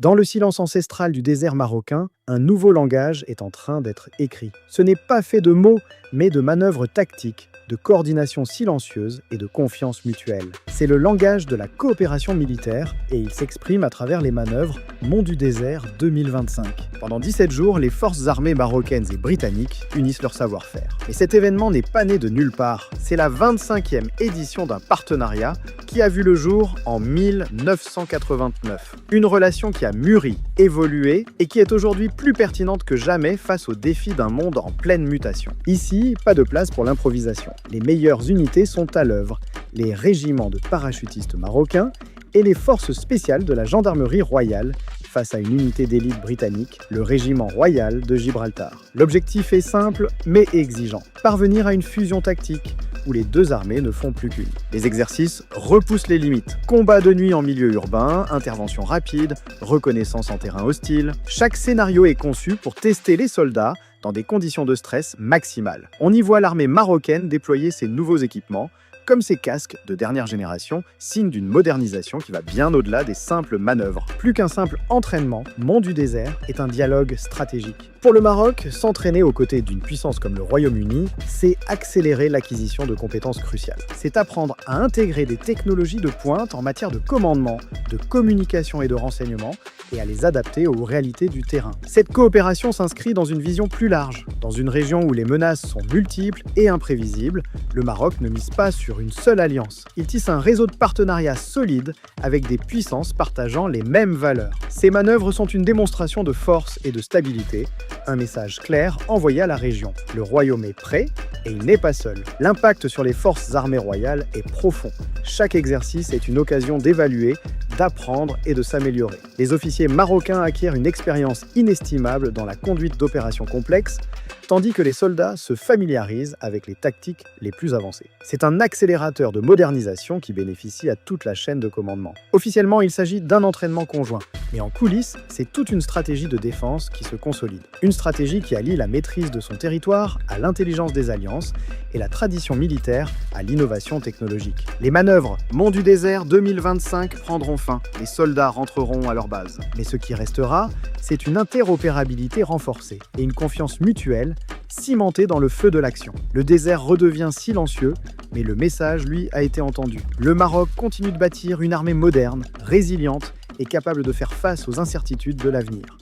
Dans le silence ancestral du désert marocain, un nouveau langage est en train d'être écrit. Ce n'est pas fait de mots, mais de manœuvres tactiques, de coordination silencieuse et de confiance mutuelle. C'est le langage de la coopération militaire et il s'exprime à travers les manœuvres Mont du désert 2025. Pendant 17 jours, les forces armées marocaines et britanniques unissent leur savoir-faire. Mais cet événement n'est pas né de nulle part. C'est la 25e édition d'un partenariat qui a vu le jour en 1989. Une relation qui a mûri, évolué et qui est aujourd'hui plus pertinente que jamais face aux défis d'un monde en pleine mutation. Ici, pas de place pour l'improvisation. Les meilleures unités sont à l'œuvre, les régiments de parachutistes marocains et les forces spéciales de la gendarmerie royale face à une unité d'élite britannique, le régiment royal de Gibraltar. L'objectif est simple mais exigeant, parvenir à une fusion tactique où les deux armées ne font plus qu'une. Les exercices repoussent les limites. Combat de nuit en milieu urbain, intervention rapide, reconnaissance en terrain hostile. Chaque scénario est conçu pour tester les soldats dans des conditions de stress maximales. On y voit l'armée marocaine déployer ses nouveaux équipements, comme ces casques de dernière génération, signe d'une modernisation qui va bien au-delà des simples manœuvres. Plus qu'un simple entraînement, Mont du désert est un dialogue stratégique. Pour le Maroc, s'entraîner aux côtés d'une puissance comme le Royaume-Uni, c'est accélérer l'acquisition de compétences cruciales. C'est apprendre à intégrer des technologies de pointe en matière de commandement, de communication et de renseignement, et à les adapter aux réalités du terrain. Cette coopération s'inscrit dans une vision plus large. Dans une région où les menaces sont multiples et imprévisibles, le Maroc ne mise pas sur une seule alliance. Il tisse un réseau de partenariats solides avec des puissances partageant les mêmes valeurs. Ces manœuvres sont une démonstration de force et de stabilité, un message clair envoyé à la région. Le royaume est prêt et il n'est pas seul. L'impact sur les forces armées royales est profond. Chaque exercice est une occasion d'évaluer, d'apprendre et de s'améliorer. Les officiers marocains acquièrent une expérience inestimable dans la conduite d'opérations complexes, tandis que les soldats se familiarisent avec les tactiques les plus avancées. C'est un accélérateur de modernisation qui bénéficie à toute la chaîne de commandement. Officiellement, il s'agit d'un entraînement conjoint, mais en coulisses, c'est toute une stratégie de défense qui se consolide. Une stratégie qui allie la maîtrise de son territoire à l'intelligence des alliances et la tradition militaire à l'innovation technologique. Les manœuvres Mont du désert 2025 prendront fin. Les soldats rentreront à leur base. Mais ce qui restera, c'est une interopérabilité renforcée et une confiance mutuelle cimentée dans le feu de l'action. Le désert redevient silencieux, mais le message, lui, a été entendu. Le Maroc continue de bâtir une armée moderne, résiliente et capable de faire face aux incertitudes de l'avenir.